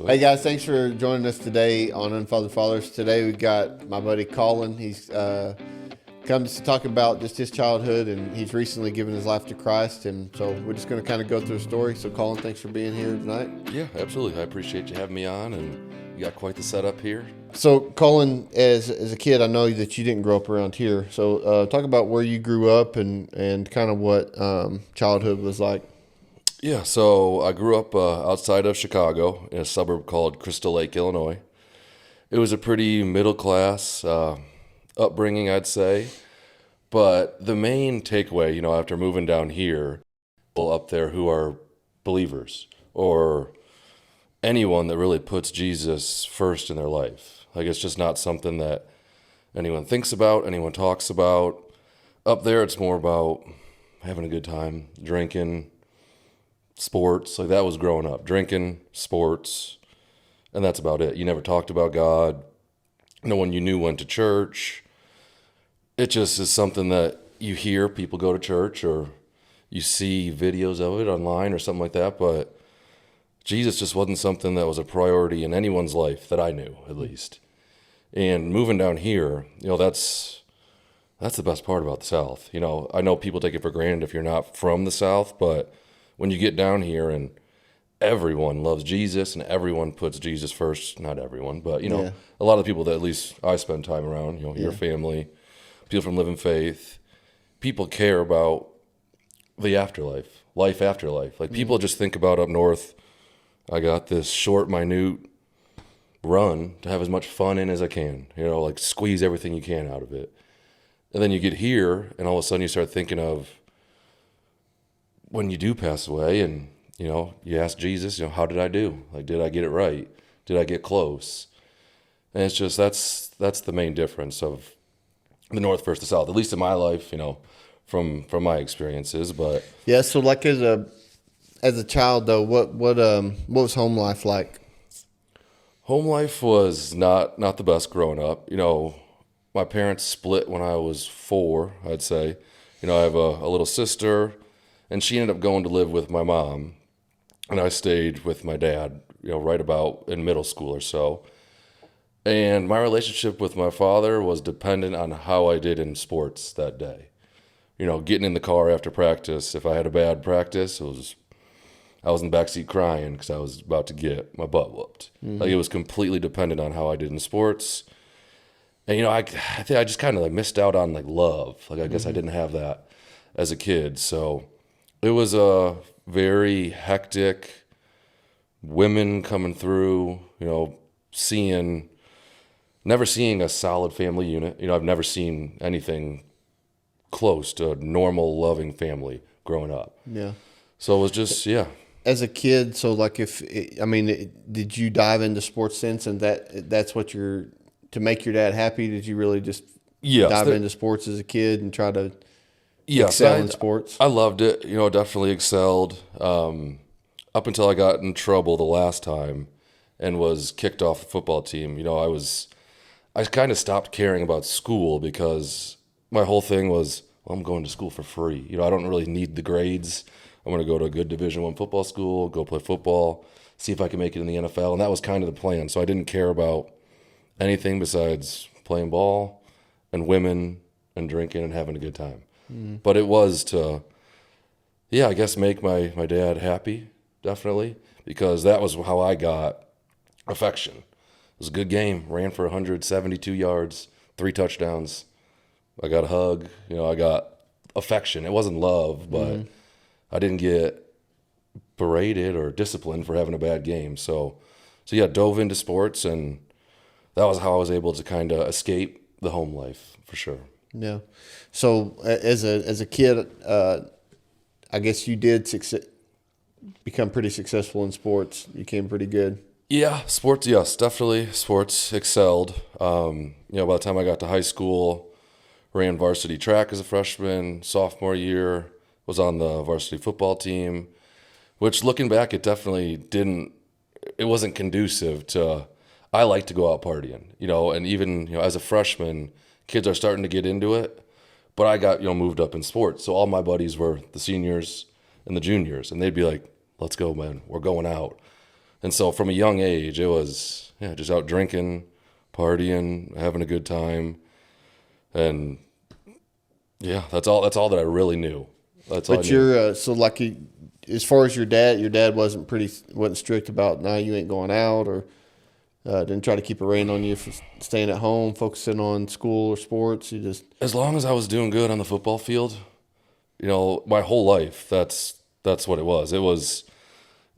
Hey guys, thanks for joining us today on Unfathered Fathers. Today we've got my buddy Colin. He's come to talk about just his childhood, and he's recently given his life to Christ. And so we're just going to kind of go through a story. So Colin, thanks for being here tonight. Yeah, absolutely. I appreciate you having me on, and you got quite the setup here. So Colin, as a kid, I know that you didn't grow up around here. So talk about where you grew up and kind of what childhood was like. Yeah, so I grew up outside of Chicago in a suburb called Crystal Lake, Illinois. It was a pretty middle-class upbringing, I'd say. But the main takeaway, after moving down here, people up there who are believers or anyone that really puts Jesus first in their life. Like, it's just not something that anyone thinks about, anyone talks about. Up there, it's more about having a good time, drinking, sports. Like, that was growing up, drinking, sports, and that's about it. You never talked about God. No one you knew went to church. It just is something that you hear people go to church, or you see videos of it online or something like that, but Jesus just wasn't something that was a priority in anyone's life that I knew, at least. And moving down here, that's the best part about the South. I know people take it for granted if you're not from the South, but when you get down here and everyone loves Jesus and everyone puts Jesus first, not everyone, but, a lot of the people that at least I spend time around, your family, people from Living Faith, people care about the afterlife, life after life. Like, people just think about up north, I got this short, minute run to have as much fun in as I can, like squeeze everything you can out of it. And then you get here and all of a sudden you start thinking of when you do pass away, and you ask Jesus, how did I do? Like, did I get it right? Did I get close? And it's just that's the main difference of the North versus the South, at least in my life, from my experiences. But yeah, so like as a child though, what was home life like? Home life was not the best growing up. My parents split when I was 4, I'd say. I have a little sister, and she ended up going to live with my mom, and I stayed with my dad, right about in middle school or so. And my relationship with my father was dependent on how I did in sports that day. Getting in the car after practice, if I had a bad practice, I was in the backseat crying because I was about to get my butt whooped. Mm-hmm. Like, it was completely dependent on how I did in sports. And, I think I just kind of missed out on love. Like, I guess I didn't have that as a kid. So it was a very hectic, women coming through, never seeing a solid family unit. I've never seen anything close to a normal, loving family growing up. Yeah. So it was just, yeah. As a kid, so did you dive into sports sense, and that's what to make your dad happy? Did you really just dive into sports as a kid and try to excel in sports? I loved it. Definitely excelled. Up until I got in trouble the last time and was kicked off the football team. I kind of stopped caring about school because my whole thing was, well, I'm going to school for free. I don't really need the grades. I'm going to go to a good Division I football school, go play football, see if I can make it in the NFL. And that was kind of the plan. So I didn't care about anything besides playing ball and women and drinking and having a good time. Mm. But it was to, I guess, make my dad happy, definitely, because that was how I got affection. It was a good game. Ran for 172 yards, 3 touchdowns. I got a hug. I got affection. It wasn't love, but I didn't get berated or disciplined for having a bad game. So dove into sports, and that was how I was able to kind of escape the home life, for sure. Yeah. So as a kid, I guess you did become pretty successful in sports. You became pretty good. Yeah, sports, yes, definitely. Sports excelled. By the time I got to high school, ran varsity track as a freshman, sophomore year, was on the varsity football team, which, looking back, it wasn't conducive to, I like to go out partying, and even, as a freshman, kids are starting to get into it, but I got, moved up in sports. So all my buddies were the seniors and the juniors, and they'd be like, let's go, man, we're going out. And so from a young age, it was just out drinking, partying, having a good time, and that's all that I really knew. That's all. But I knew. you're so like as far as your dad wasn't strict about you ain't going out, or didn't try to keep a rein on you for staying at home, focusing on school or sports. You just As long as I was doing good on the football field, my whole life, that's what it was. It was,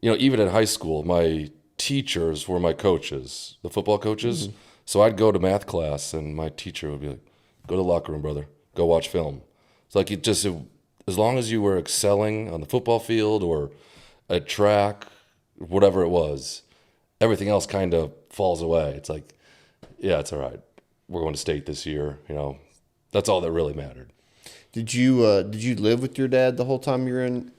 even in high school, my teachers were my coaches, the football coaches. Mm-hmm. So I'd go to math class, and my teacher would be like, "Go to the locker room, brother. Go watch film." It's like as long as you were excelling on the football field or at track, whatever it was, everything else kind of falls away. It's like, yeah, it's all right. We're going to state this year. That's all that really mattered. Did you live with your dad the whole time you were in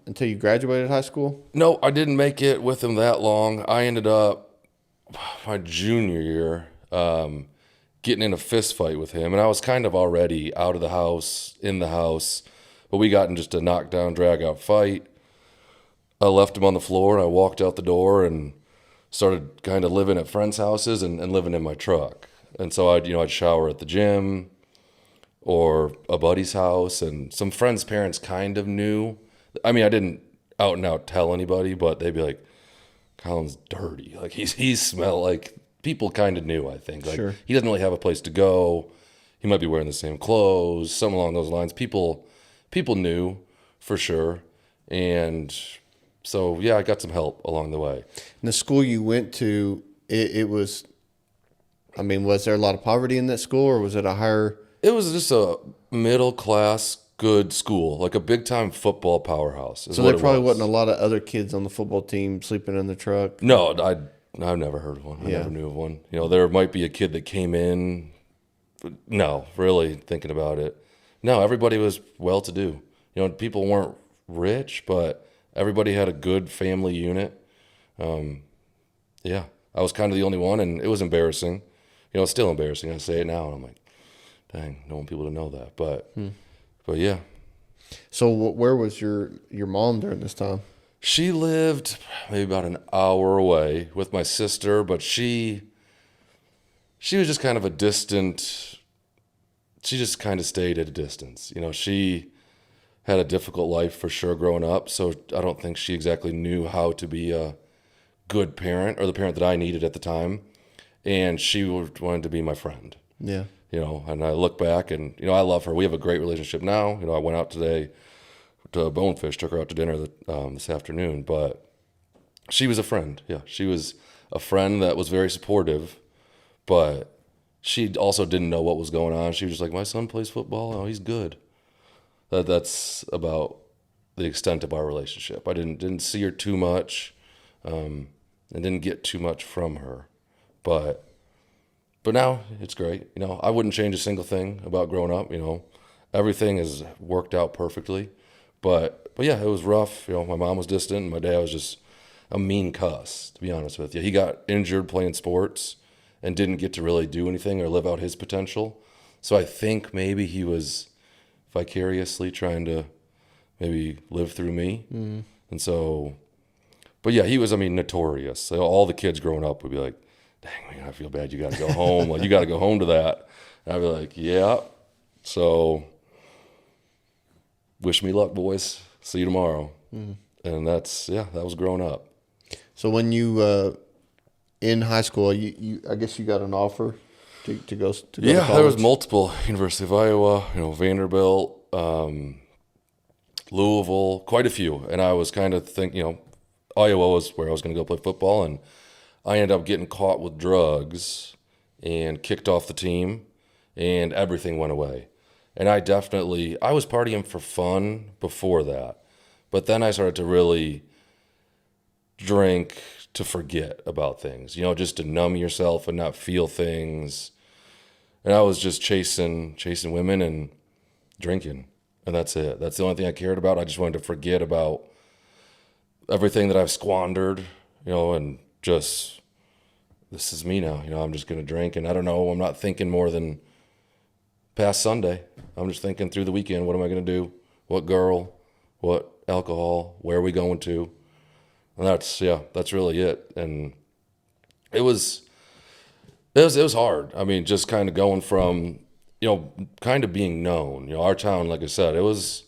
until you graduated high school? No, I didn't make it with him that long. I ended up my junior year getting in a fist fight with him, and I was kind of already out of the house, in the house, but we got in just a knockdown, drag-out fight. I left him on the floor, and I walked out the door and started kind of living at friends' houses and living in my truck. And so I'd shower at the gym or a buddy's house, and some friends' parents kind of knew. I mean, I didn't out and out tell anybody, but they'd be like, "Colin's dirty. Like he's smell like." People kind of knew, I think. Like, sure. He doesn't really have a place to go. He might be wearing the same clothes, something along those lines. People knew for sure. And so, I got some help along the way. And the school you went to, it was, was there a lot of poverty in that school, or was it a higher? It was just a middle-class, good school, like a big-time football powerhouse. So there probably wasn't a lot of other kids on the football team sleeping in the truck? No, I've never heard of one. I never knew of one. There might be a kid that came in. But no, really thinking about it. No, everybody was well-to-do. People weren't rich, but everybody had a good family unit. I was kind of the only one, and it was embarrassing. It's still embarrassing. I say it now, and I'm like, dang, I don't want people to know that. But yeah. So where was your mom during this time? She lived maybe about an hour away with my sister, but she was just kind of a distant. She just kind of stayed at a distance. She had a difficult life for sure growing up, so I don't think she exactly knew how to be a good parent or the parent that I needed at the time. And she wanted to be my friend. Yeah. And I look back and, I love her. We have a great relationship now. I went out today to Bonefish, took her out to dinner this afternoon, but she was a friend. Yeah, she was a friend that was very supportive, but she also didn't know what was going on. She was just like, my son plays football. Oh, he's good. That's about the extent of our relationship. I didn't see her too much, and didn't get too much from her, but now it's great. I wouldn't change a single thing about growing up. Everything has worked out perfectly. But yeah, it was rough. My mom was distant, and my dad was just a mean cuss, to be honest with you. He got injured playing sports and didn't get to really do anything or live out his potential. So I think maybe he was vicariously trying to maybe live through me. Mm-hmm. And so, but yeah, he was, notorious. So all the kids growing up would be like, dang, man, I feel bad. You got to go home. Like, you got to go home to that. And I'd be like, yeah. So wish me luck, boys. See you tomorrow. Mm. And that was growing up. So when you in high school, you I guess you got an offer to go to college? Yeah, there was multiple. University of Iowa, Vanderbilt, Louisville, quite a few. And I was kind of thinking, Iowa was where I was going to go play football, and I ended up getting caught with drugs and kicked off the team, and everything went away. And I was partying for fun before that. But then I started to really drink to forget about things, just to numb yourself and not feel things. And I was just chasing women and drinking. And that's it. That's the only thing I cared about. I just wanted to forget about everything that I've squandered, and just, this is me now. I'm just going to drink. And I don't know, I'm not thinking more than past Sunday. I'm just thinking through the weekend, what am I going to do? What girl? What alcohol? Where are we going to? And that's really it. And it was hard. I mean, just kind of going from, kind of being known. Our town, like I said, it was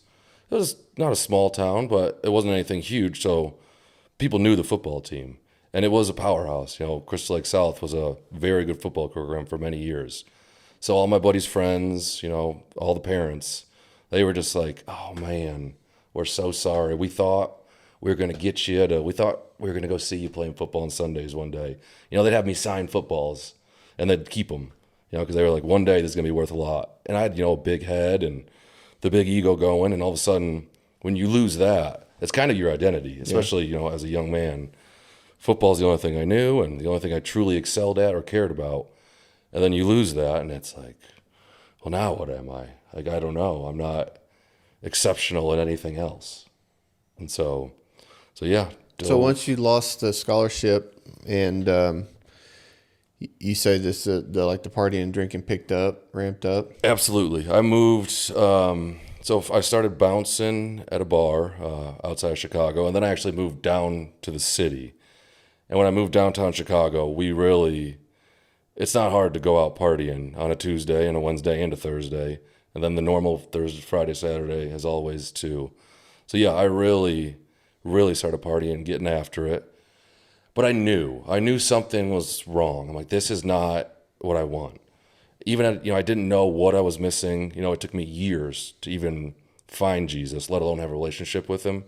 not a small town, but it wasn't anything huge. So people knew the football team, and it was a powerhouse. Crystal Lake South was a very good football program for many years. So all my buddies' friends, all the parents, they were just like, "Oh man, we're so sorry. We thought we were going to get you we thought we were going to go see you playing football on Sundays one day." They'd have me sign footballs, and they'd keep them, because they were like, one day this is going to be worth a lot. And I had, a big head and the big ego going, and all of a sudden, when you lose that, it's kind of your identity, especially, as a young man. Football's the only thing I knew and the only thing I truly excelled at or cared about. And then you lose that, and it's like, well, now what am I? Like, I don't know. I'm not exceptional at anything else. And so yeah. So once you lost the scholarship and you say this, the partying and drinking ramped up? Absolutely. I moved. So I started bouncing at a bar outside of Chicago, and then I actually moved down to the city. And when I moved downtown Chicago, it's not hard to go out partying on a Tuesday and a Wednesday and a Thursday, and then the normal Thursday, Friday, Saturday as always too. So yeah, I really, really started partying, getting after it. But I knew something was wrong. I'm like, this is not what I want. Even I didn't know what I was missing. It took me years to even find Jesus, let alone have a relationship with him.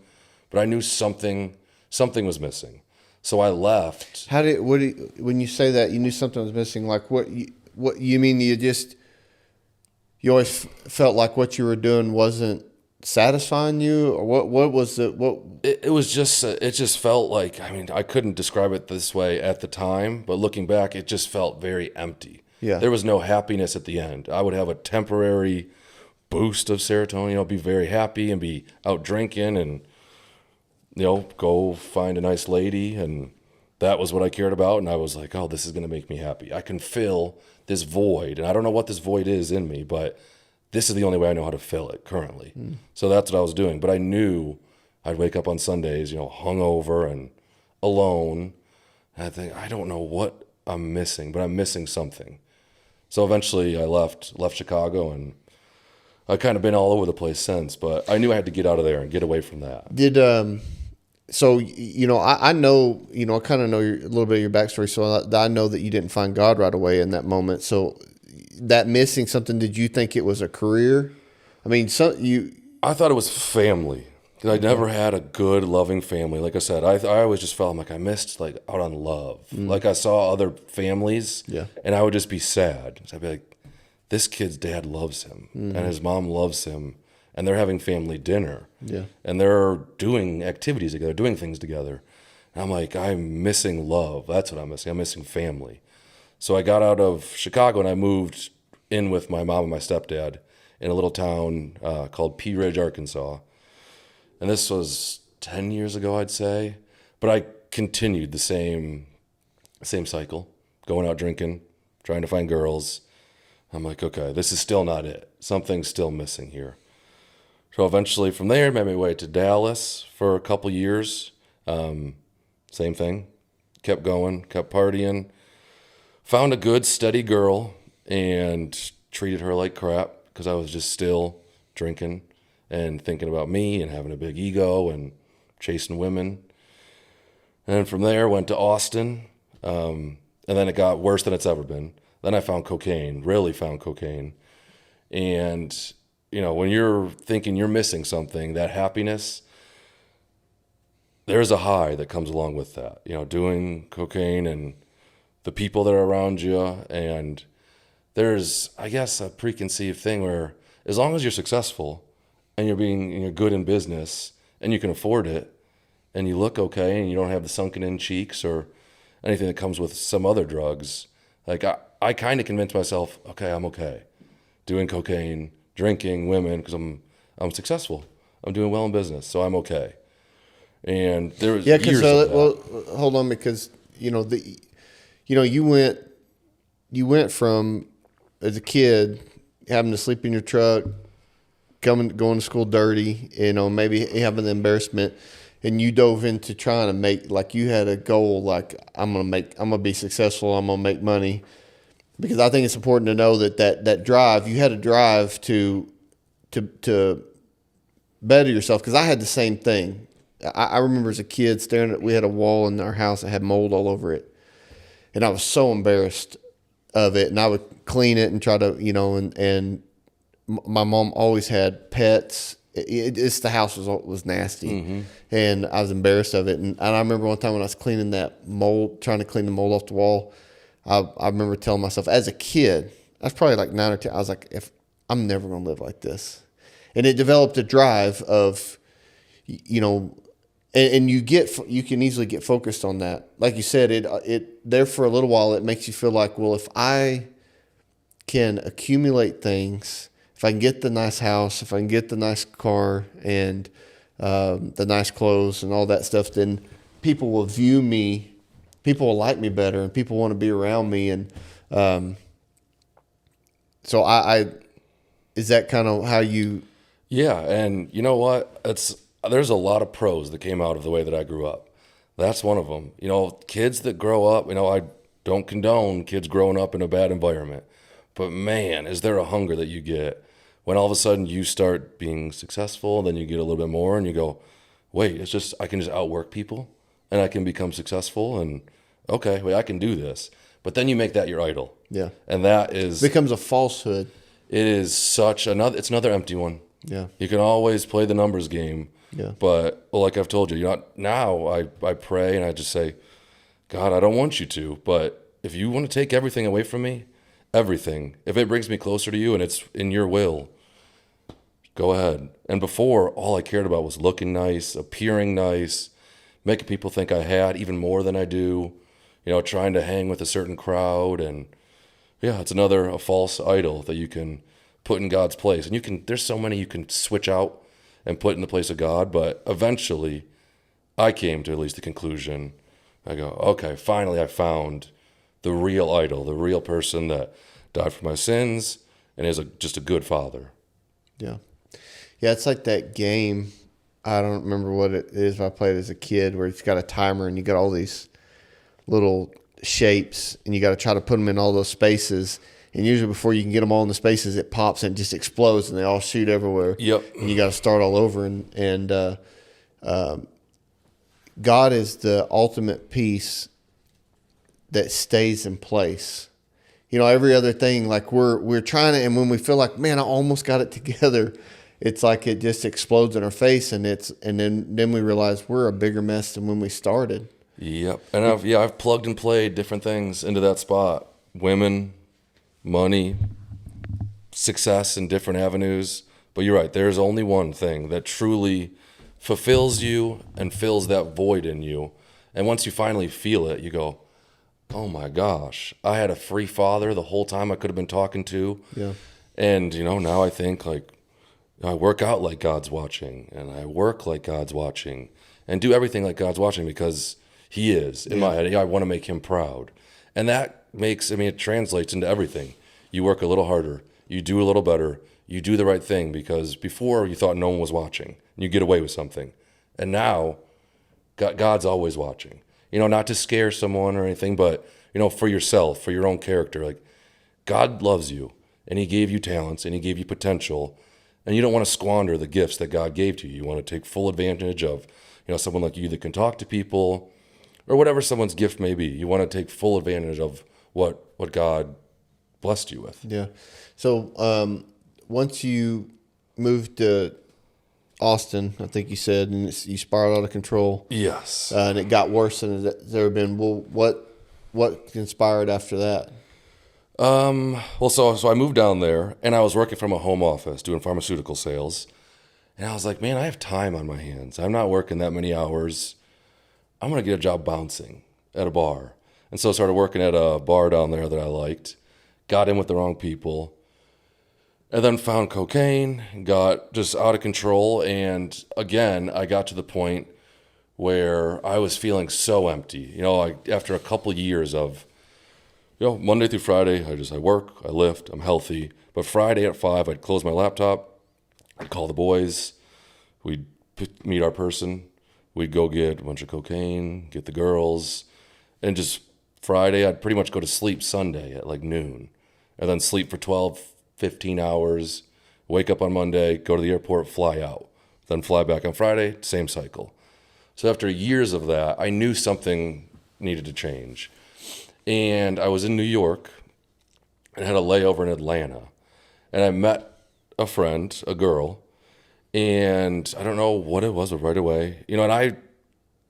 But I knew something was missing. So I left. When you say that you knew something was missing, like what you mean? You always felt like what you were doing wasn't satisfying you, or what was it? It was just, it just felt like, I couldn't describe it this way at the time, but looking back, it just felt very empty. Yeah. There was no happiness at the end. I would have a temporary boost of serotonin, be very happy and be out drinking and, go find a nice lady. And that was what I cared about. And I was like, oh, this is going to make me happy. I can fill this void. And I don't know what this void is in me, but this is the only way I know how to fill it currently. So that's what I was doing. But I knew I'd wake up on Sundays, hungover and alone. And I think, I don't know what I'm missing, but I'm missing something. So eventually I left Chicago, and I've kind of been all over the place since, but I knew I had to get out of there and get away from that. So, I know, I kind of know a little bit of your backstory. So I know that you didn't find God right away in that moment. So that missing something, did you think it was a career? I thought it was family. Because I never had a good, loving family. Like I said, I always just felt like I missed out on love. Like I saw other families, and I would just be sad. So I'd be like, this kid's dad loves him, and his mom loves him, and they're having family dinner, and they're doing activities together, doing things together. And I'm like, I'm missing love. That's what I'm missing. I'm missing family. So I got out of Chicago, and I moved in with my mom and my stepdad in a little town called Pea Ridge, Arkansas. And this was 10 years ago, I'd say. But I continued the same cycle, going out drinking, trying to find girls. I'm like, okay, this is still not it. Something's still missing here. So eventually from there, made my way to Dallas for a couple years. Same thing. Kept going, kept partying. Found a good, steady girl and treated her like crap because I was just still drinking and thinking about me and having a big ego and chasing women. And from there, went to Austin, and then it got worse than it's ever been. Then I found cocaine, really found cocaine. And, when you're thinking you're missing something, that happiness, there's a high that comes along with that. Doing cocaine and the people that are around you. And there's, I guess, a preconceived thing where as long as you're successful, and you're good in business, and you can afford it, and you look okay, and you don't have the sunken in cheeks or anything that comes with some other drugs. Like I kind of convinced myself, okay, I'm okay, doing cocaine, drinking, women, because I'm successful, I'm doing well in business, so I'm okay. And there was years of that. Well, hold on, because you went from as a kid having to sleep in your truck, going to school dirty, maybe having the embarrassment, and you dove into trying to make, like, you had a goal, like, I'm gonna be successful, I'm gonna make money. Because I think it's important to know that drive, you had a drive to better yourself. Because I had the same thing. I remember as a kid we had a wall in our house that had mold all over it, and I was so embarrassed of it, and I would clean it and try to, and my mom always had pets. It's the house was nasty, and I was embarrassed of it. And I remember one time when I was cleaning that mold, trying to clean the mold off the wall, I remember telling myself as a kid, I was probably like 9 or 10, I was like, if I'm never going to live like this. And it developed a drive of, and you can easily get focused on that. Like you said, it there for a little while, it makes you feel like, well, if I can accumulate things, if I can get the nice house, if I can get the nice car and the nice clothes and all that stuff, then people will view me, people will like me better, and people want to be around me. And so is that kind of how you? Yeah, and you know what? There's a lot of pros that came out of the way that I grew up. That's one of them. Kids that grow up, I don't condone kids growing up in a bad environment. But man, is there a hunger that you get when all of a sudden you start being successful, then you get a little bit more and you go, wait, I can just outwork people and I can become successful and okay, wait, I can do this. But then you make that your idol. Yeah. And that becomes a falsehood. It is it's another empty one. Yeah. You can always play the numbers game. Yeah. But like I've told you, now I pray and I just say, God, I don't want you to, but if you want to take everything away from me, everything, if it brings me closer to you and it's in your will, go ahead. And before, all I cared about was looking nice, appearing nice, making people think I had even more than I do, trying to hang with a certain crowd. And yeah, it's a false idol that you can put in God's place. And there's so many you can switch out and put in the place of God. But eventually I came to at least the conclusion, I go, okay, finally I found the real idol, the real person that died for my sins and is just a good father. Yeah. Yeah, it's like that game. I don't remember what it is, but I played as a kid where it's got a timer and you got all these little shapes and you got to try to put them in all those spaces. And usually before you can get them all in the spaces, it pops and it just explodes and they all shoot everywhere. Yep. And you got to start all over. And God is the ultimate piece that stays in place. Every other thing, like we're trying to, and when we feel like, man, I almost got it together, it's like it just explodes in our face, and then we realize we're a bigger mess than when we started. Yep. And I've plugged and played different things into that spot. Women, money, success in different avenues. But you're right, there's only one thing that truly fulfills you and fills that void in you. And once you finally feel it, you go, oh my gosh, I had a free father the whole time I could have been talking to. Yeah. And, now I think like I work out like God's watching and I work like God's watching and do everything like God's watching because he is in my head. I want to make him proud. And that it translates into everything. You work a little harder. You do a little better. You do the right thing because before you thought no one was watching and you get away with something. And now God's always watching. Not to scare someone or anything, but, for yourself, for your own character. Like, God loves you, and he gave you talents, and he gave you potential, and you don't want to squander the gifts that God gave to you. You want to take full advantage of, someone like you that can talk to people, or whatever someone's gift may be. You want to take full advantage of what God blessed you with. Yeah. So once you moved to Austin, I think you said, and you spiraled out of control. Yes. And it got worse than it's ever been. Well, what conspired after that? So I moved down there, and I was working from a home office doing pharmaceutical sales. And I was like, man, I have time on my hands. I'm not working that many hours. I'm going to get a job bouncing at a bar. And so I started working at a bar down there that I liked, got in with the wrong people, and then found cocaine, got just out of control. And again, I got to the point where I was feeling so empty. After a couple years of, Monday through Friday, I work, I lift, I'm healthy. But Friday at 5, I'd close my laptop, I'd call the boys, we'd meet our person, We'd go get a bunch of cocaine, get the girls, and just Friday, I'd pretty much go to sleep Sunday at like noon, and then sleep for 12, 15 hours, wake up on Monday, go to the airport, fly out, then fly back on Friday, same cycle. So after years of that, I knew something needed to change. And I was in New York and had a layover in Atlanta. And I met a friend, a girl, and I don't know what it was, but right away, and I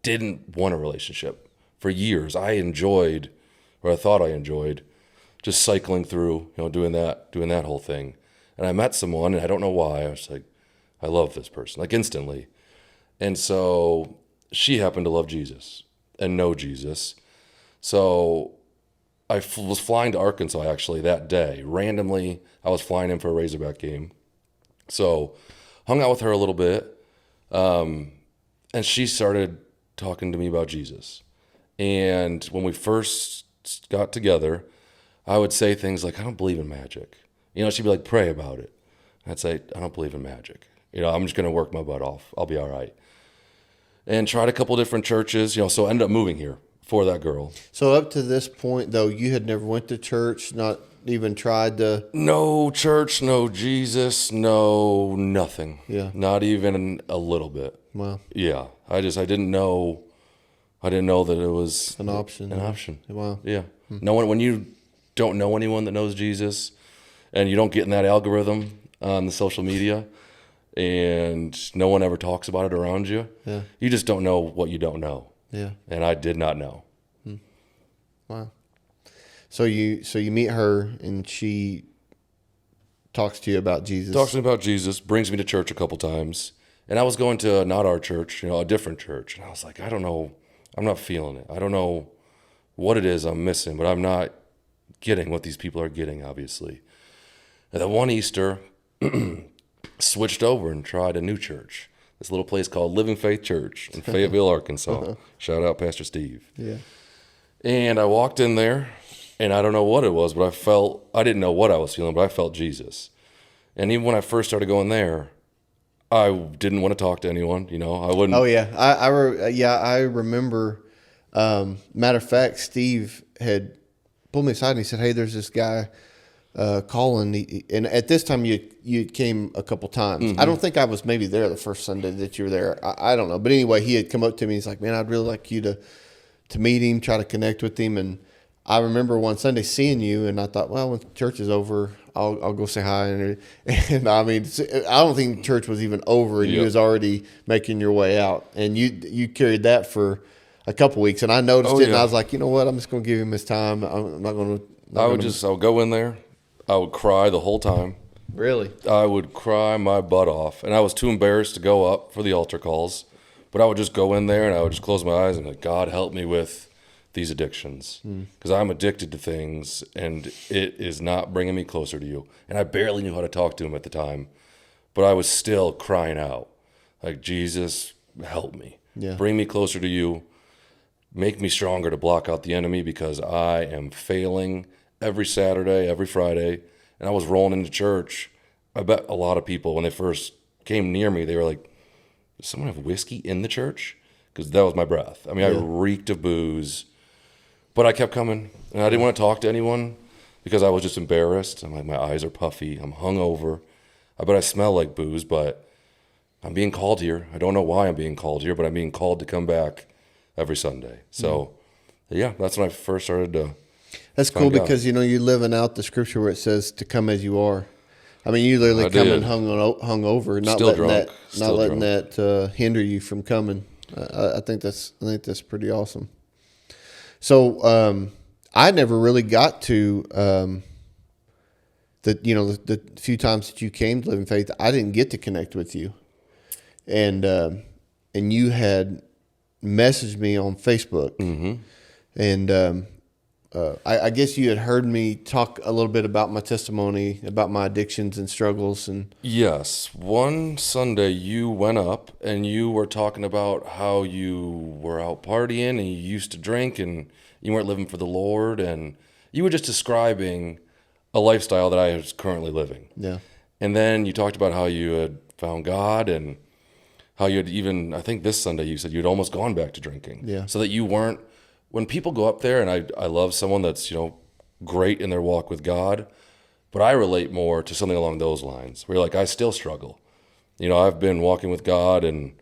didn't want a relationship. For years, I enjoyed, or I thought I enjoyed, just cycling through, doing that whole thing. And I met someone, and I don't know why, I was like, I love this person, like instantly. And so she happened to love Jesus and know Jesus. So I was flying to Arkansas actually that day. Randomly, I was flying in for a Razorback game. So hung out with her a little bit. And she started talking to me about Jesus. And when we first got together, I would say things like, I don't believe in magic. She'd be like, pray about it. I'd say, I don't believe in magic. I'm just going to work my butt off. I'll be all right. And tried a couple different churches, so I ended up moving here for that girl. So up to this point, though, you had never went to church, not even tried to... No church, no Jesus, no nothing. Yeah. Not even a little bit. Wow. Yeah. I didn't know that it was... An option. An option. Wow. Yeah. No one, when you don't know anyone that knows Jesus and you don't get in that algorithm on the social media and no one ever talks about it around you, yeah, you just don't know what you don't know. Yeah. And I did not know. Wow. So you meet her and she talks to you about Jesus. Talks to me about Jesus, brings me to church a couple times. And I was going to not our church, a different church. And I was like, I don't know. I'm not feeling it. I don't know what it is I'm missing, but I'm not getting what these people are getting, obviously. And then one Easter, switched over and tried a new church. This little place called Living Faith Church in Fayetteville, Arkansas. Shout out Pastor Steve. Yeah. And I walked in there, and I don't know what it was, but I didn't know what I was feeling, but I felt Jesus. And even when I first started going there, I didn't want to talk to anyone, I wouldn't. Oh, yeah. I remember. Matter of fact, Steve had pulled me aside and he said, hey, there's this guy, Colin. And at this time, you came a couple times. Mm-hmm. I don't think I was maybe there the first Sunday that you were there. I don't know. But anyway, he had come up to me. He's like, man, I'd really like you to meet him, try to connect with him. And I remember one Sunday seeing you, and I thought, well, when church is over, I'll go say hi. And I mean, I don't think church was even over, and you was already making your way out. And you carried that for a couple weeks, and I noticed it, and I was like, you know what? I'm just going to give him his time. I'm not going to. I would go in there. I would cry the whole time. Really? I would cry my butt off, and I was too embarrassed to go up for the altar calls. But I would just go in there, and I would just close my eyes and be like, God, help me with these addictions, because I'm addicted to things, and it is not bringing me closer to you. And I barely knew how to talk to him at the time, but I was still crying out, like, Jesus, help me. Yeah. Bring me closer to you. Make me stronger to block out the enemy, because I am failing every Saturday, every Friday. And I was rolling into church. I bet a lot of people, when they first came near me, they were like, does someone have whiskey in the church? Because that was my breath. I mean, I reeked of booze. But I kept coming, and I didn't want to talk to anyone because I was just embarrassed. I'm like, my eyes are puffy. I'm hungover. I bet I smell like booze, but I'm being called here. I don't know why I'm being called here, but I'm being called to come back every Sunday. So, yeah, that's when I first started to. That's cool because, you're living out the scripture where it says to come as you are. I mean, you literally come and hung over, not Still letting that hinder you from coming. I think that's pretty awesome. So I never really got to the few times that you came to Living Faith. I didn't get to connect with you, and you had messaged me on Facebook, and I guess you had heard me talk a little bit about my testimony, about my addictions and struggles, and yes, one Sunday you went up and you were talking about how you were out partying and you used to drink and you weren't living for the Lord, and you were just describing a lifestyle that I was currently living. Yeah. And then you talked about how you had found God, and how you'd even, I think this Sunday you said you'd almost gone back to drinking. Yeah. So that you weren't, when people go up there, and I love someone that's, great in their walk with God, but I relate more to something along those lines where you're like, I still struggle. I've been walking with God and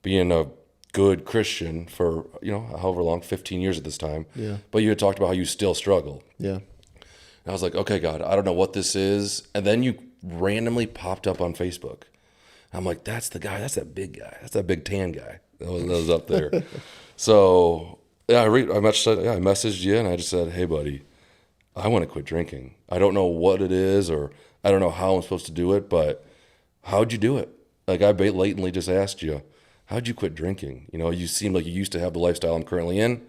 being a good Christian for, however long, 15 years at this time. Yeah. But you had talked about how you still struggle. Yeah. And I was like, okay, God, I don't know what this is. And then you randomly popped up on Facebook. I'm like, that's the guy. That's that big guy. That's that big tan guy that was up there. So yeah, I messaged you and I just said, hey, buddy, I want to quit drinking. I don't know what it is, or I don't know how I'm supposed to do it, but how'd you do it? Like, I blatantly just asked you, how'd you quit drinking? You seem like you used to have the lifestyle I'm currently in.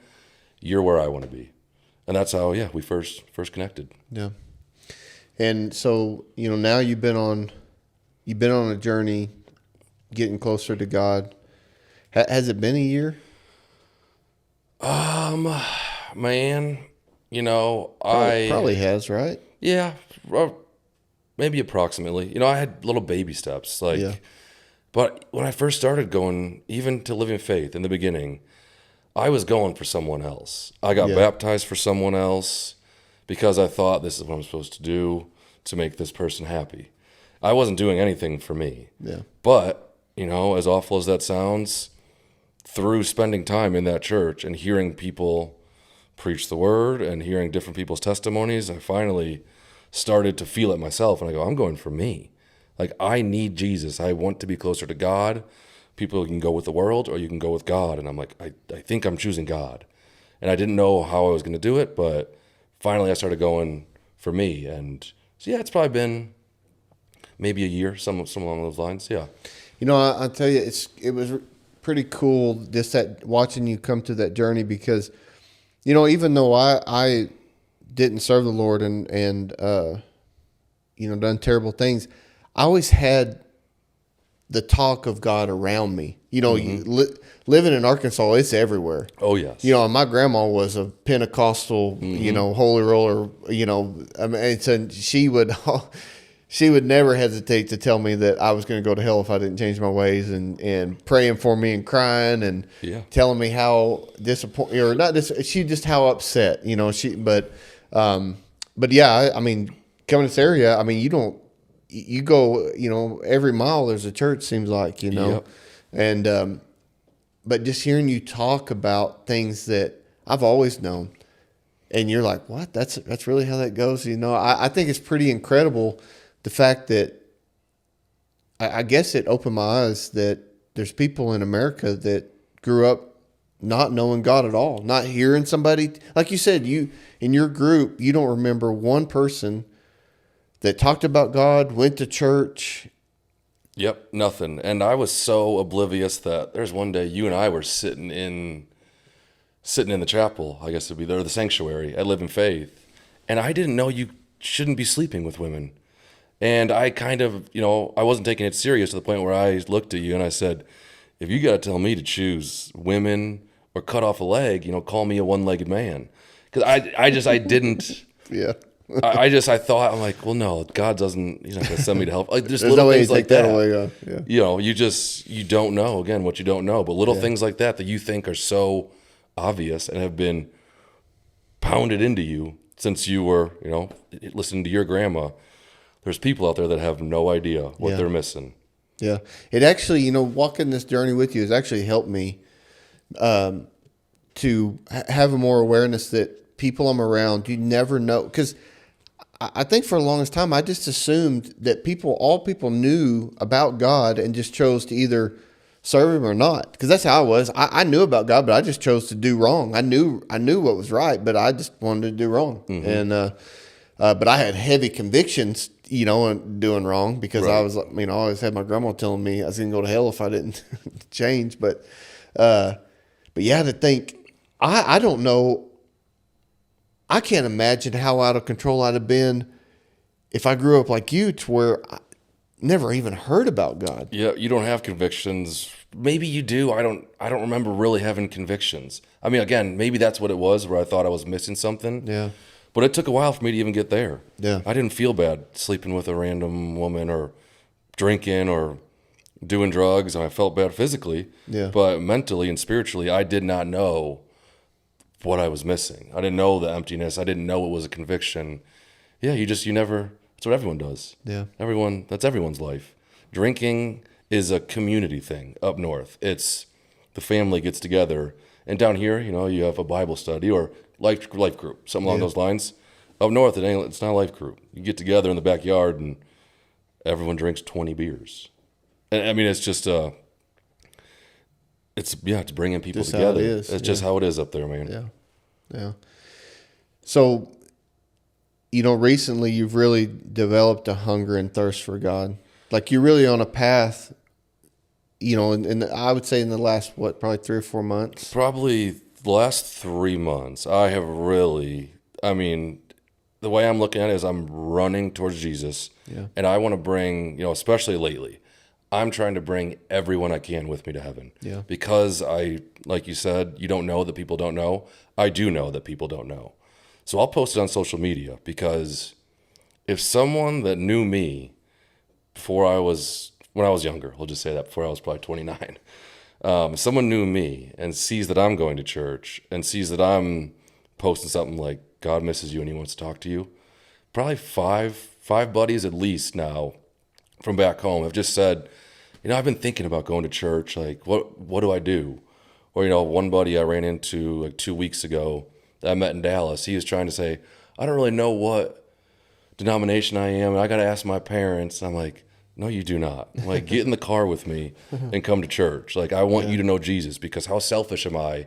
You're where I want to be. And that's how, we first connected. Yeah. And so, now you've been on a journey getting closer to God. Has it been a year? Man, Probably has, right? Yeah, maybe approximately. I had little baby steps, but when I first started going, even to Living Faith in the beginning, I was going for someone else. I got baptized for someone else because I thought this is what I'm supposed to do to make this person happy. I wasn't doing anything for me. Yeah. But, as awful as that sounds, through spending time in that church and hearing people preach the word and hearing different people's testimonies, I finally started to feel it myself. And I go, I'm going for me. Like, I need Jesus. I want to be closer to God. People can go with the world or you can go with God. And I'm like, I think I'm choosing God. And I didn't know how I was going to do it, but finally I started going for me. And so, it's probably been maybe a year, some along those lines. Yeah. I'll tell you, it was pretty cool just that watching you come through that journey because, even though I didn't serve the Lord and done terrible things, I always had the talk of God around me. Living in Arkansas, it's everywhere. Oh, yes. My grandma was a Pentecostal, holy roller, and she would never hesitate to tell me that I was going to go to hell if I didn't change my ways, and praying for me and crying and telling me how disappointed or not. She just how upset, but yeah, I mean, coming to this area, I mean, you go, every mile there's a church, seems like, and, but just hearing you talk about things that I've always known and you're like, what, that's really how that goes. I think it's pretty incredible. The fact that I guess it opened my eyes that there's people in America that grew up not knowing God at all, not hearing somebody. Like you said, in your group, you don't remember one person that talked about God, went to church. Yep, nothing. And I was so oblivious that there's one day you and I were sitting in the chapel, I guess it'd be there, the sanctuary at Living Faith, and I didn't know you shouldn't be sleeping with women. And I kind of, I wasn't taking it serious to the point where I looked at you and I said, if you got to tell me to choose women or cut off a leg, call me a one-legged man. Because I didn't. Yeah. I thought, I'm like, well, no, God doesn't, he's not going to send me to help. Like, there's no little way things you like take that. Away, yeah. You don't know, again, what you don't know. But little things like that you think are so obvious and have been pounded into you since you were, listening to your grandma. There's people out there that have no idea what they're missing. Yeah. It actually, walking this journey with you has actually helped me to have a more awareness that people I'm around, you never know. Because I think for the longest time, I just assumed that all people knew about God and just chose to either serve him or not. Because that's how I was. I knew about God, but I just chose to do wrong. I knew what was right, but I just wanted to do wrong. Mm-hmm. And but I had heavy convictions, and doing wrong because I was, I always had my grandma telling me I was going to go to hell if I didn't change. But yeah, to think, I don't know. I can't imagine how out of control I'd have been if I grew up like you, to where I never even heard about God. Yeah, you don't have convictions. Maybe you do. I don't remember really having convictions. I mean, again, maybe that's what it was, where I thought I was missing something. Yeah. But it took a while for me to even get there. Yeah. I didn't feel bad sleeping with a random woman or drinking or doing drugs, and I felt bad physically. Yeah. But mentally and spiritually, I did not know what I was missing. I didn't know the emptiness. I didn't know it was a conviction. Yeah, you never, that's what everyone does. Yeah. That's everyone's life. Drinking is a community thing up north. It's the family gets together. And down here, you have a Bible study or life group, something along those lines. Up north, it's not a life group. You get together in the backyard and everyone drinks 20 beers. And I mean, it's just, it's bringing people just together. How it is. It's just how it is up there, man. Yeah. Yeah. So, recently you've really developed a hunger and thirst for God. Like you're really on a path, and I would say in the last, probably 3 or 4 months? Probably the last 3 months, I have really, the way I'm looking at it is I'm running towards Jesus. Yeah. And I want to bring, especially lately, I'm trying to bring everyone I can with me to heaven. Yeah. Because like you said, you don't know that people don't know. I do know that people don't know. So I'll post it on social media because if someone that knew me when I was younger, we'll just say that, before I was probably 29, someone knew me and sees that I'm going to church and sees that I'm posting something like God misses you and he wants to talk to you, probably five buddies at least now from back home have just said, I've been thinking about going to church. Like, what do I do? Or, one buddy I ran into like 2 weeks ago that I met in Dallas, he was trying to say, I don't really know what denomination I am, and I got to ask my parents. I'm like, no, you do not. Like, get in the car with me and come to church. Like, I want you to know Jesus, because how selfish am I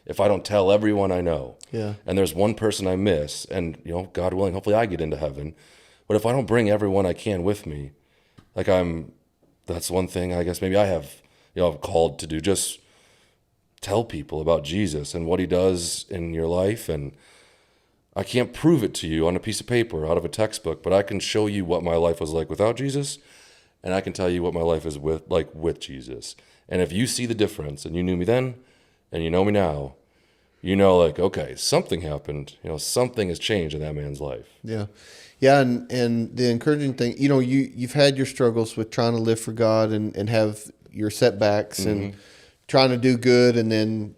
if I don't tell everyone I know? Yeah. And there's one person I miss, and, God willing, hopefully I get into heaven. But if I don't bring everyone I can with me, like that's one thing I guess maybe I have, I'm called to do, just tell people about Jesus and what he does in your life. And I can't prove it to you on a piece of paper out of a textbook, but I can show you what my life was like without Jesus, and I can tell you what my life is with Jesus. And if you see the difference, and you knew me then and you know me now, like, okay, something happened, something has changed in that man's life. Yeah. Yeah, and the encouraging thing, you've had your struggles with trying to live for God and have your setbacks and trying to do good and then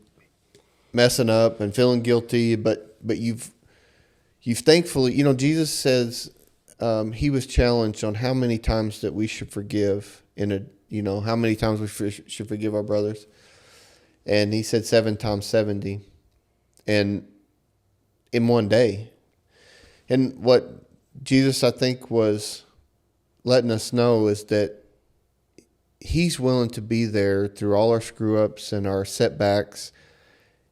messing up and feeling guilty, but you've thankfully, Jesus says he was challenged on how many times that we should forgive how many times we should forgive our brothers, and he said 7 times 70, and in one day. And what Jesus, I think, was letting us know is that he's willing to be there through all our screw-ups and our setbacks,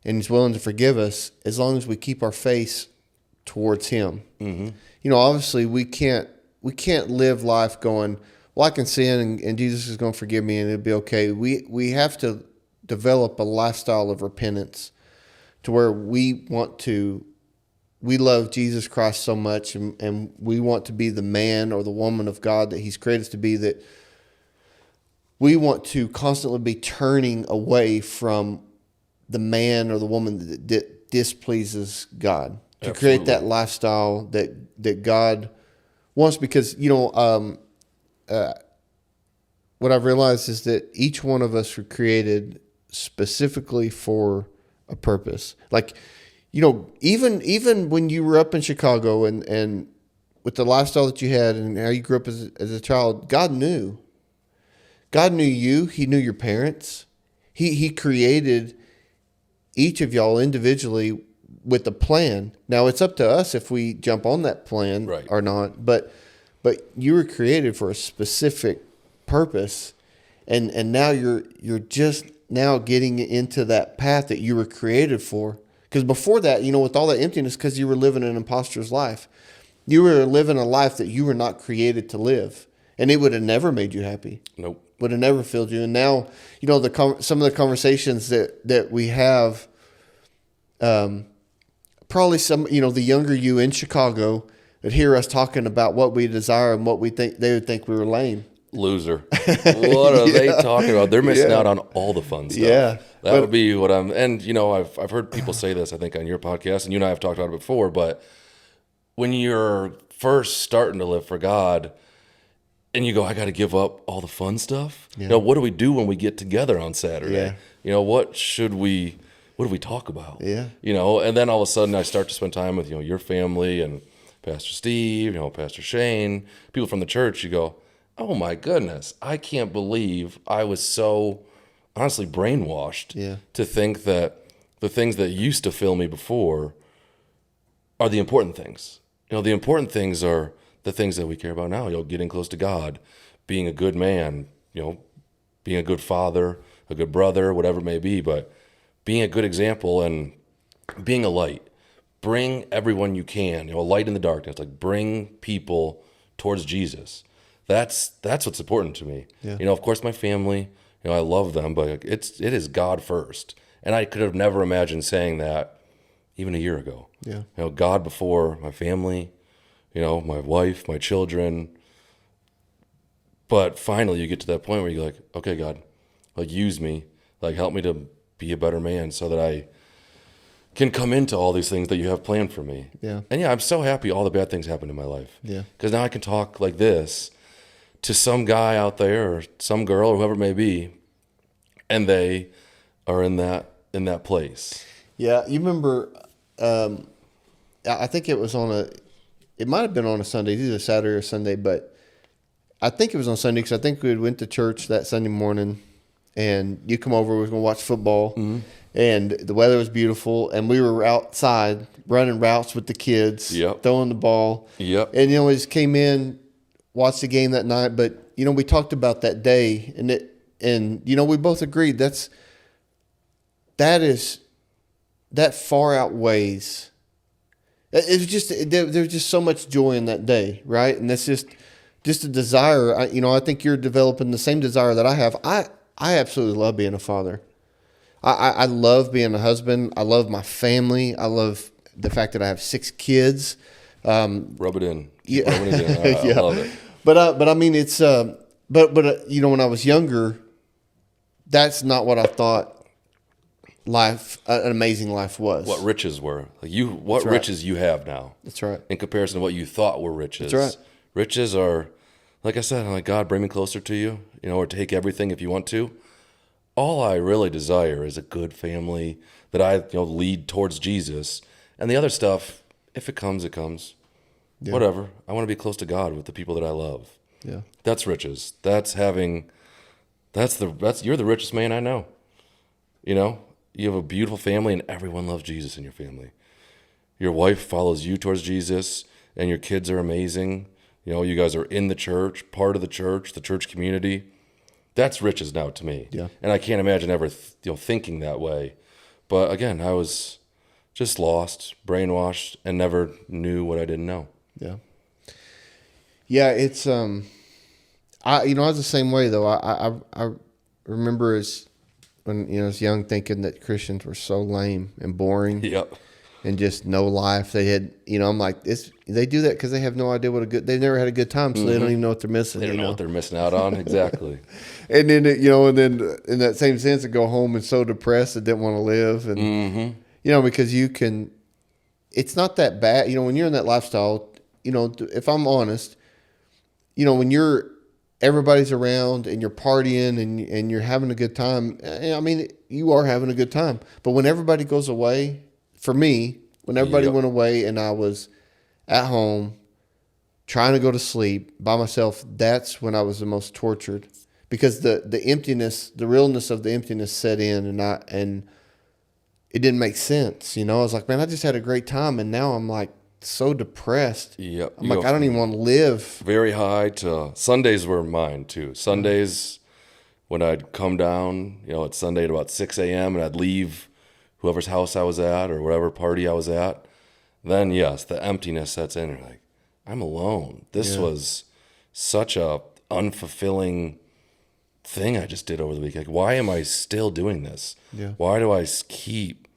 and he's willing to forgive us as long as we keep our face towards him. Mm-hmm. Obviously, we can't live life going, well, I can sin and Jesus is going to forgive me and it'll be okay. We have to develop a lifestyle of repentance to where we love Jesus Christ so much, and we want to be the man or the woman of God that he's created us to be, that we want to constantly be turning away from the man or the woman that displeases God, to create that lifestyle that God wants. Because, what I've realized is that each one of us were created specifically for a purpose. Like, even when you were up in Chicago and with the lifestyle that you had and how you grew up as a child, God knew. God knew you. He knew your parents. He created each of y'all individually with a plan. Now it's up to us if we jump on that plan or not. But you were created for a specific purpose, and now you're just now getting into that path that you were created for. Because before that, with all that emptiness, because you were living an imposter's life. You were living a life that you were not created to live. And it would have never made you happy. Nope. Would have never filled you. And now, some of the conversations that we have, probably some, the younger you in Chicago would hear us talking about what we desire and what we think, they would think we were lame. Loser. What are they talking about? They're missing out on all the fun stuff. Yeah. That would be what I'm, and I've heard people say this, I think, on your podcast, and you and I have talked about it before, but when you're first starting to live for God, and you go, I got to give up all the fun stuff. Yeah. What do we do when we get together on Saturday? Yeah. What do we talk about? Yeah. And then all of a sudden I start to spend time with, your family and Pastor Steve, Pastor Shane, people from the church. You go, oh my goodness, I can't believe I was so honestly brainwashed to think that the things that used to fill me before are the important things. The important things are the things that we care about now, getting close to God, being a good man, being a good father, a good brother, whatever it may be, but being a good example and being a light. Bring everyone you can, a light in the darkness, like bring people towards Jesus. That's what's important to me. Yeah. Of course my family, I love them, but it is God first. And I could have never imagined saying that even a year ago. Yeah. God before my family, my wife, my children. But finally you get to that point where you're like, okay, God, like use me, like help me to be a better man so that I can come into all these things that you have planned for me. Yeah. And I'm so happy all the bad things happened in my life. Yeah. Because now I can talk like this to some guy out there or some girl or whoever it may be, and they are in that place. Yeah. You remember, I think it was it might have been on a Sunday, either Saturday or Sunday, but I think it was on Sunday because I think we went to church that Sunday morning and you come over, we were going to watch football. Mm-hmm. And the weather was beautiful, and we were outside running routes with the kids, throwing the ball. Yep. And, we just came in, watched the game that night. But, we talked about that day, and we both agreed that far outweighs. It was just, there was just so much joy in that day, right? And that's just a desire. I think you're developing the same desire that I have. I absolutely love being a father. I love being a husband. I love my family. I love the fact that I have 6 kids. Rub it in. Yeah. Rubbing it in. I love it. But I mean, it's, when I was younger, that's not what I thought an amazing life was. What riches were. What riches you have now. That's right. In comparison to what you thought were riches. That's right. Riches are, like I said, like, God, bring me closer to you, or take everything if you want to. All I really desire is a good family that I lead towards Jesus. And the other stuff, if it comes, it comes. Yeah. Whatever. I want to be close to God with the people that I love. Yeah. That's riches. You're the richest man I know. You have a beautiful family and everyone loves Jesus in your family. Your wife follows you towards Jesus and your kids are amazing. You guys are in the church, part of the church community. That's riches now to me. Yeah. And I can't imagine ever thinking that way. But again, I was just lost, brainwashed, and never knew what I didn't know. Yeah. Yeah, it's I was the same way though. I remember when I was young thinking that Christians were so lame and boring. Yep. And just no life. They had, I'm like, they do that because they have no idea they've never had a good time, so they don't even know what they're missing. They don't know what they're missing out on. Exactly. And then, and then in that same sense, to go home and so depressed that didn't want to live. And, because it's not that bad. When you're in that lifestyle, if I'm honest, when everybody's around and you're partying and you're having a good time, I mean, you are having a good time. But when everybody goes away, for me, when everybody went away and I was at home trying to go to sleep by myself, that's when I was the most tortured because the emptiness, the realness of the emptiness set in and it didn't make sense. I was like, man, I just had a great time and now I'm like so depressed. Yep. I'm like, I don't even want to live. Very high to Sundays were mine too. Sundays when I'd come down, it's Sunday at about 6 a.m. and I'd leave whoever's house I was at or whatever party I was at, then yes, the emptiness sets in. You're like, I'm alone. This was such a unfulfilling thing I just did over the week. Like, why am I still doing this? Yeah. Why do I keep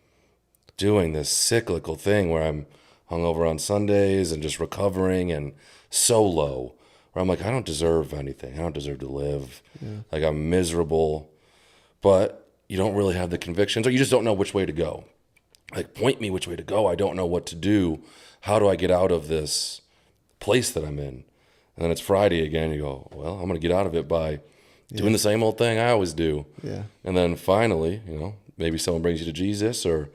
doing this cyclical thing where I'm hungover on Sundays and just recovering and so low, where I'm like, I don't deserve anything. I don't deserve to live. Yeah. Like, I'm miserable. But you don't really have the convictions, or you just don't know which way to go. Like, point me which way to go. I don't know what to do. How do I get out of this place that I'm in? And then it's Friday again. You go, well, I'm going to get out of it by doing the same old thing I always do. Yeah. And then finally, maybe someone brings you to Jesus, or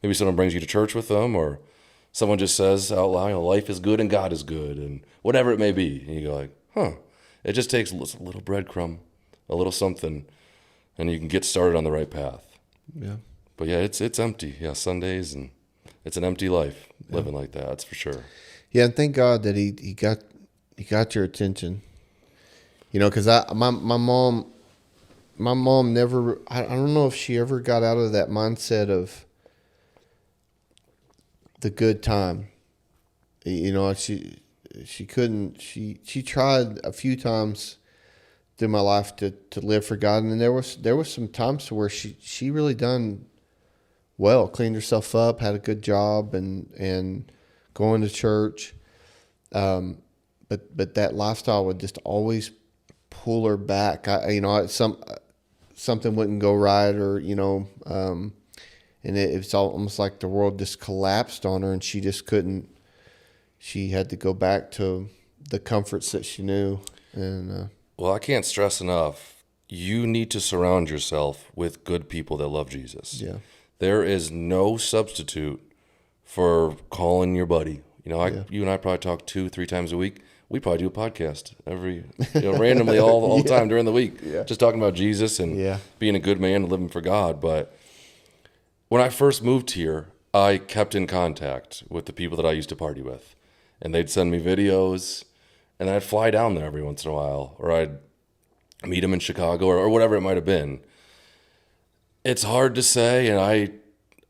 maybe someone brings you to church with them, or someone just says out loud, life is good and God is good, and whatever it may be. And you go like, huh. It just takes a little breadcrumb, a little something, and you can get started on the right path. Yeah. But yeah, it's empty. Yeah, Sundays, and it's an empty life living like that. That's for sure. Yeah, and thank God that he got your attention. Because my mom never. I don't know if she ever got out of that mindset of the good time. She couldn't. She tried a few times through my life to live for God, and there was some times where she really done well, cleaned herself up, had a good job, and going to church. But that lifestyle would just always pull her back. Something wouldn't go right, or and it's almost like the world just collapsed on her, and she just couldn't. She had to go back to the comforts that she knew. And well, I can't stress enough, you need to surround yourself with good people that love Jesus. Yeah. There is no substitute for calling your buddy. You and I probably talk 2-3 times a week. We probably do a podcast randomly all the time during the week, just talking about Jesus and being a good man and living for God. But when I first moved here, I kept in contact with the people that I used to party with, and they'd send me videos, and I'd fly down there every once in a while, or I'd meet them in Chicago or whatever it might have been. It's hard to say, and I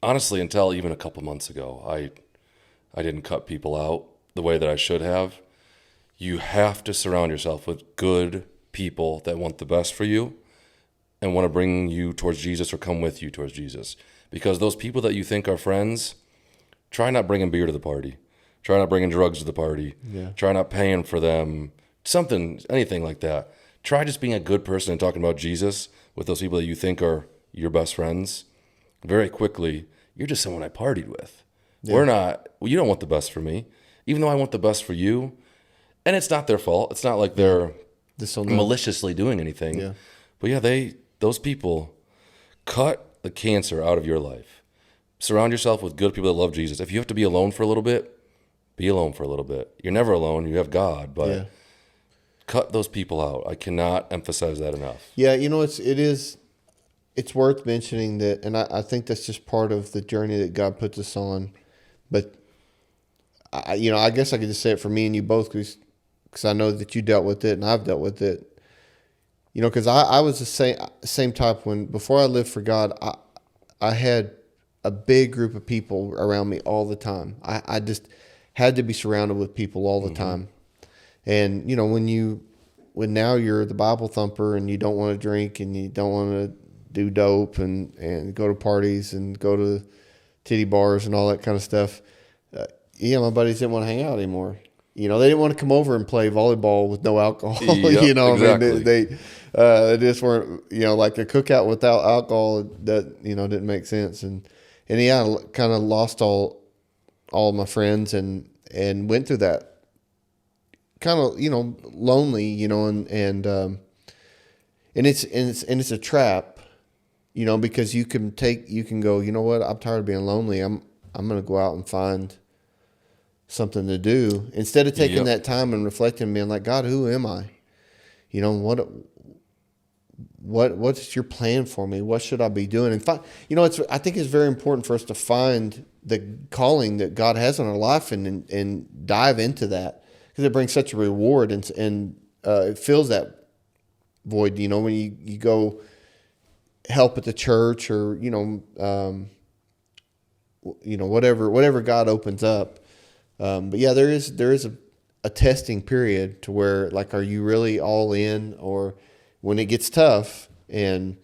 honestly, until even a couple months ago, I didn't cut people out the way that I should have. You have to surround yourself with good people that want the best for you and want to bring you towards Jesus or come with you towards Jesus. Because those people that you think are friends, try not bringing beer to the party. Try not bringing drugs to the party. Yeah. Try not paying for them. Anything like that. Try just being a good person and talking about Jesus with those people that you think are your best friends. Very quickly, you're just someone I partied with. Yeah. You don't want the best for me, even though I want the best for you. And it's not their fault. It's not like they're maliciously doing anything. Yeah. But yeah, those people cut the cancer out of your life. Surround yourself with good people that love Jesus. If you have to be alone for a little bit, be alone for a little bit. You're never alone. You have God, but cut those people out. I cannot emphasize that enough. Yeah, it's worth mentioning that, and I think that's just part of the journey that God puts us on. But I guess I could just say it for me and you both, because I know that you dealt with it and I've dealt with it. Because I was the same type before I lived for God. I had a big group of people around me all the time. I just had to be surrounded with people all the time. And when now you're the Bible thumper and you don't want to drink and you don't want to do dope and go to parties and go to titty bars and all that kind of stuff. My buddies didn't want to hang out anymore. They didn't want to come over and play volleyball with no alcohol. Yep, exactly. They just weren't, like a cookout without alcohol that, didn't make sense. And I kind of lost all my friends and went through that kind of, lonely, and it's a trap, because you can go, you know what, I'm tired of being lonely. I'm going to go out and find something to do instead of taking that time and reflecting and being like, God, who am I? What's your plan for me? What should I be doing? And I think it's very important for us to find the calling that God has on our life and dive into that, because it brings such a reward and it fills that void. When you go help at the church or whatever God opens up. But yeah, there is a testing period to where, like, are you really all in, or when it gets tough and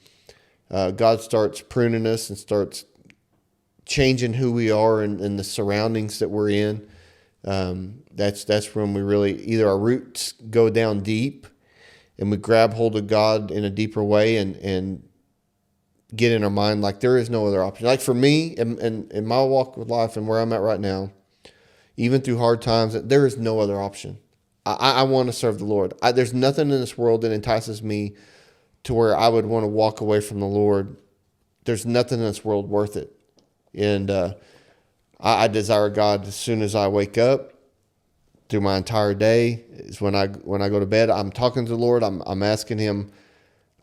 God starts pruning us and starts changing who we are and the surroundings that we're in. That's when we really, either our roots go down deep and we grab hold of God in a deeper way and get in our mind like there is no other option. Like for me, in my walk with life and where I'm at right now, even through hard times, there is no other option. I want to serve the Lord. There's nothing in this world that entices me to where I would want to walk away from the Lord. There's nothing in this world worth it. And I desire God as soon as I wake up, through my entire day, is when I go to bed. I'm talking to the Lord. I'm asking Him,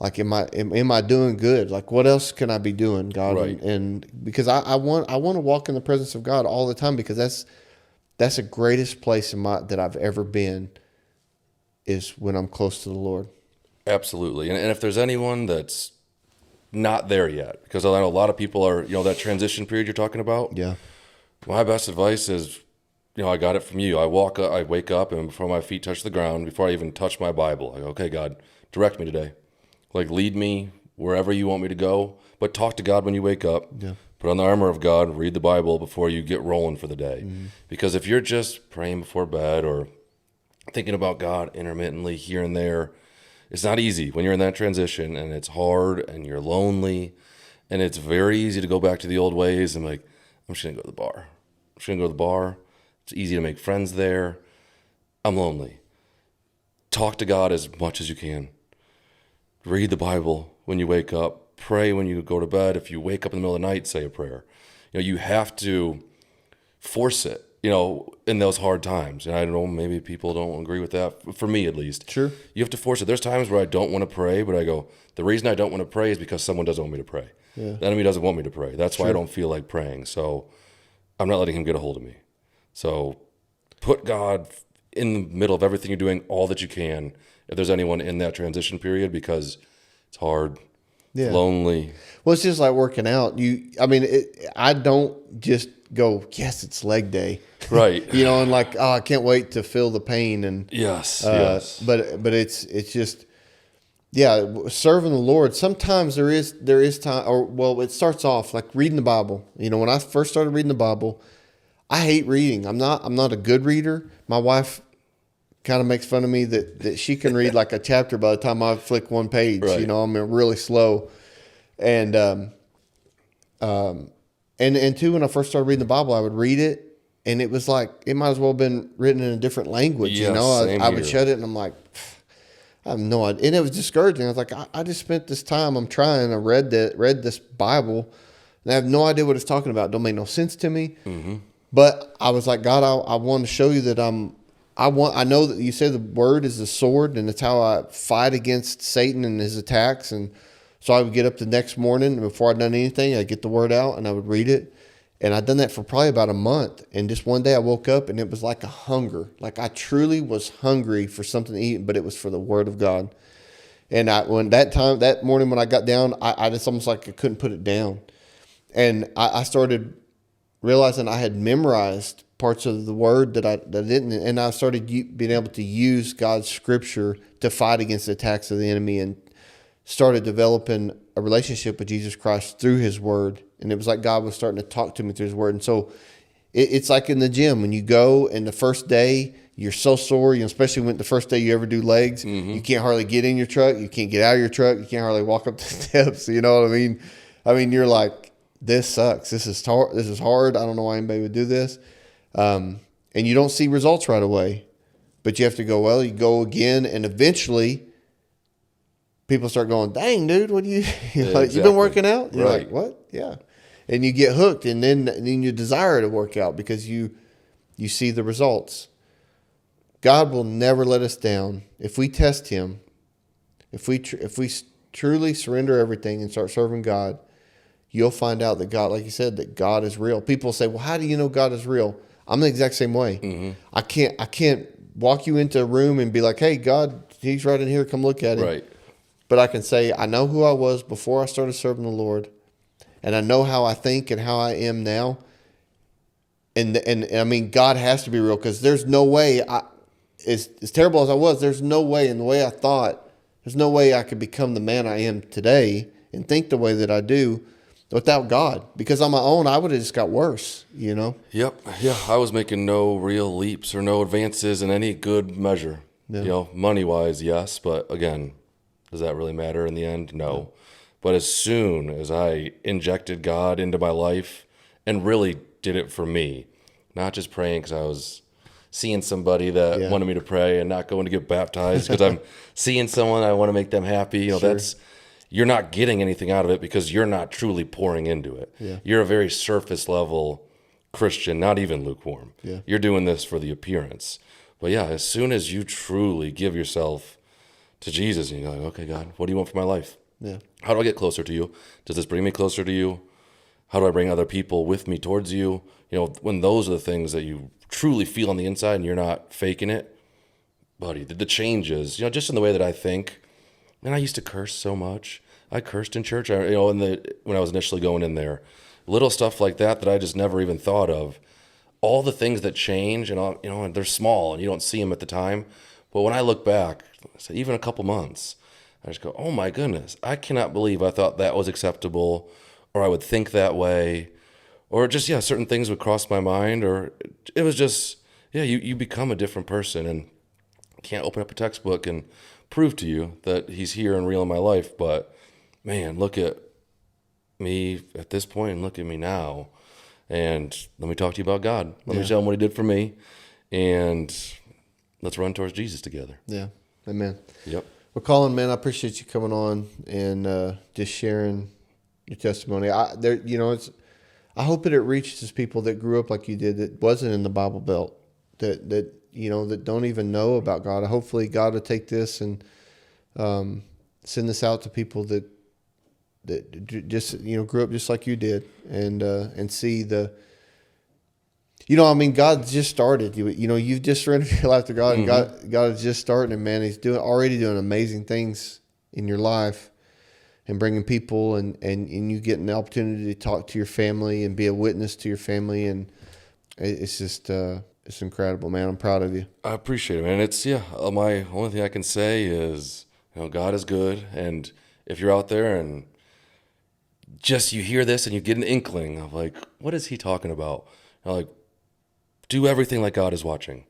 like, am I doing good? Like, what else can I be doing, God? Right. And because I want to walk in the presence of God all the time, because that's the greatest place that I've ever been, is when I'm close to the Lord. Absolutely. And if there's anyone that's not there yet, because I know a lot of people are, that transition period you're talking about. Yeah. My best advice is, I got it from you. I wake up, and before my feet touch the ground, before I even touch my Bible, I go, okay, God, direct me today. Like, lead me wherever you want me to go, but talk to God when you wake up. Yeah. Put on the armor of God, read the Bible before you get rolling for the day. Mm-hmm. Because if you're just praying before bed or thinking about God intermittently here and there, it's not easy when you're in that transition, and it's hard and you're lonely, and it's very easy to go back to the old ways and like, I'm just going to go to the bar. It's easy to make friends there. I'm lonely. Talk to God as much as you can. Read the Bible when you wake up. Pray when you go to bed. If you wake up in the middle of the night, say a prayer. You have to force it, in those hard times. And I don't know, maybe people don't agree with that. For me, at least. Sure. You have to force it. There's times where I don't want to pray, but I go, the reason I don't want to pray is because someone doesn't want me to pray. Yeah. The enemy doesn't want me to pray. That's why I Sure. don't feel like praying. So I'm not letting him get a hold of me. So put God in the middle of everything you're doing, all that you can, if there's anyone in that transition period, because it's hard, Yeah. lonely. Well, it's just like working out. I don't just go, yes, it's leg day. Right. And like, I can't wait to feel the pain. And Yes. But it's just, serving the Lord. Sometimes there is time, it starts off like reading the Bible. When I first started reading the Bible, I hate reading. I'm not a good reader. My wife kind of makes fun of me that she can read like a chapter by the time I flick one page. Right. I'm really slow. And and two, when I first started reading the Bible, I would read it, and it was like it might as well have been written in a different language. Yes, I would here. shut it, and I'm like, I have no idea. And it was discouraging. I was like, I just spent this time. I'm trying. I read this Bible, and I have no idea what it's talking about. It don't make no sense to me. Mm-hmm. But I was like, God, I want to show you that I know that you said the word is the sword, and it's how I fight against Satan and his attacks. And so I would get up the next morning, and before I'd done anything, I'd get the word out and I would read it. And I'd done that for probably about a month. And just one day I woke up, and it was like a hunger. Like I truly was hungry for something to eat, but it was for the word of God. And that morning when I got down, I just almost like I couldn't put it down. And I started realizing I had memorized parts of the word that I didn't, and I started being able to use God's scripture to fight against the attacks of the enemy, and started developing a relationship with Jesus Christ through His word. And it was like God was starting to talk to me through His word. And so it's like in the gym when you go, and the first day you're so sore, especially when the first day you ever do legs, Mm-hmm. you can't hardly get in your truck, you can't get out of your truck, you can't hardly walk up the steps. You know what I mean? You're like, this sucks. This is hard. I don't know why anybody would do this. And you don't see results right away, but you have to go, you go again. And eventually people start going, dang, dude, what do you, Exactly. You've been working out? You're Right. like, what? Yeah. And you get hooked, and then you desire to work out because you see the results. God will never let us down. If we test Him, if we truly surrender everything and start serving God, you'll find out that God, like you said, that God is real. People say, well, how do you know God is real? I'm the exact same way. Mm-hmm. I can't walk you into a room and be like, hey, God, He's right in here. Come look at Him. Right. But I can say, I know who I was before I started serving the Lord, and I know how I think and how I am now. And God has to be real, because there's no way, as terrible as I was, there's no way in the way I thought, there's no way I could become the man I am today and think the way that I do without God. Because on my own, I would have just got worse, Yep. Yeah. I was making no real leaps or no advances in any good measure. Yeah. Money-wise, yes. But again, does that really matter in the end? No. Yeah. But as soon as I injected God into my life and really did it for me, not just praying because I was seeing somebody that wanted me to pray and not going to get baptized because I'm seeing someone I want to make them happy. You're not getting anything out of it because you're not truly pouring into it. Yeah. You're a very surface level Christian, not even lukewarm. Yeah. You're doing this for the appearance. But yeah, as soon as you truly give yourself to Jesus and you're like, okay, God, what do you want for my life? Yeah. How do I get closer to you? Does this bring me closer to you? How do I bring other people with me towards you? When those are the things that you truly feel on the inside and you're not faking it, buddy, the changes, just in the way that I think. Man, I used to curse so much. I cursed in church, when I was initially going in there. Little stuff like that I just never even thought of. All the things that change, and they're small and you don't see them at the time. But when I look back, even a couple months, I just go, oh my goodness, I cannot believe I thought that was acceptable, or I would think that way, or just, certain things would cross my mind, or it was just, you become a different person, and can't open up a textbook and prove to you that he's here and real in my life. But man, look at me at this point and look at me now. And let me talk to you about God. Let me tell him what he did for me. And let's run towards Jesus together. Yeah. Amen. Yep. Well, Colin, man, I appreciate you coming on and just sharing your testimony. I hope that it reaches people that grew up like you did, that wasn't in the Bible Belt, that don't even know about God. Hopefully God will take this and send this out to people that just, grew up just like you did and see God's just started. You've just surrendered your life to God, and God is just starting, and man, he's already doing amazing things in your life and bringing people and you getting the opportunity to talk to your family and be a witness to your family. And it's just, it's incredible, man. I'm proud of you. I appreciate it, man. It's, my only thing I can say is, God is good. And if you're out there and just you hear this and you get an inkling of like, what is he talking about? Do everything like God is watching.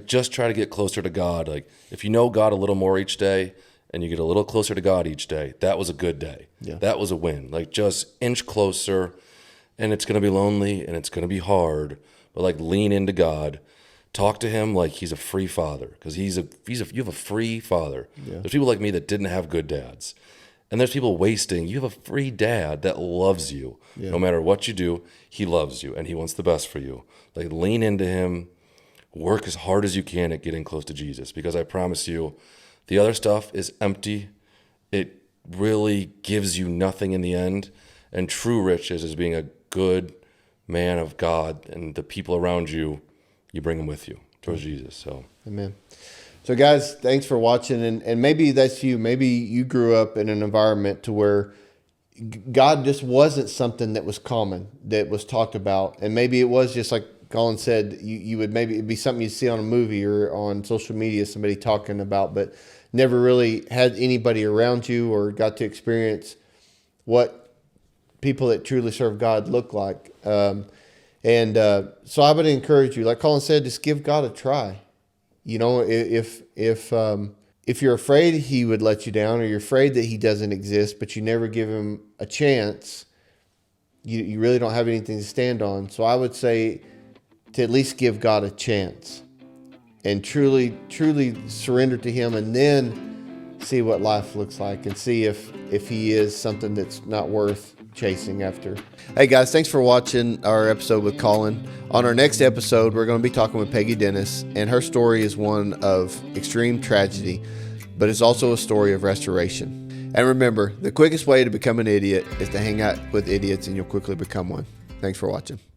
Just try to get closer to God. If you know God a little more each day and you get a little closer to God each day, that was a good day. Yeah. That was a win. Just inch closer, and it's going to be lonely and it's going to be hard, but lean into God. Talk to him like he's a free father, because you have a free father. Yeah. There's people like me that didn't have good dads. And there's people wasting. You have a free dad that loves you. Yeah. No matter what you do, he loves you and he wants the best for you. Lean into him. Work as hard as you can at getting close to Jesus, because I promise you, the other stuff is empty. It really gives you nothing in the end. And true riches is being a good man of God, and the people around you, you bring them with you towards Jesus. So, amen. So guys, thanks for watching. And maybe that's you. Maybe you grew up in an environment to where God just wasn't something that was common, that was talked about. And maybe it was just like Colin said, you would maybe it'd be something you'd see on a movie or on social media, somebody talking about, but never really had anybody around you or got to experience what people that truly serve God look like. So I would encourage you, like Colin said, just give God a try. If you're afraid he would let you down, or you're afraid that he doesn't exist, but you never give him a chance, you really don't have anything to stand on. So I would say to at least give God a chance and truly surrender to him, and then see what life looks like and see if he is something that's not worth chasing after. Hey guys, thanks for watching our episode with Colin. On our next episode, we're going to be talking with Peggy Dennis, and her story is one of extreme tragedy, but it's also a story of restoration. And remember, the quickest way to become an idiot is to hang out with idiots, and you'll quickly become one. Thanks for watching.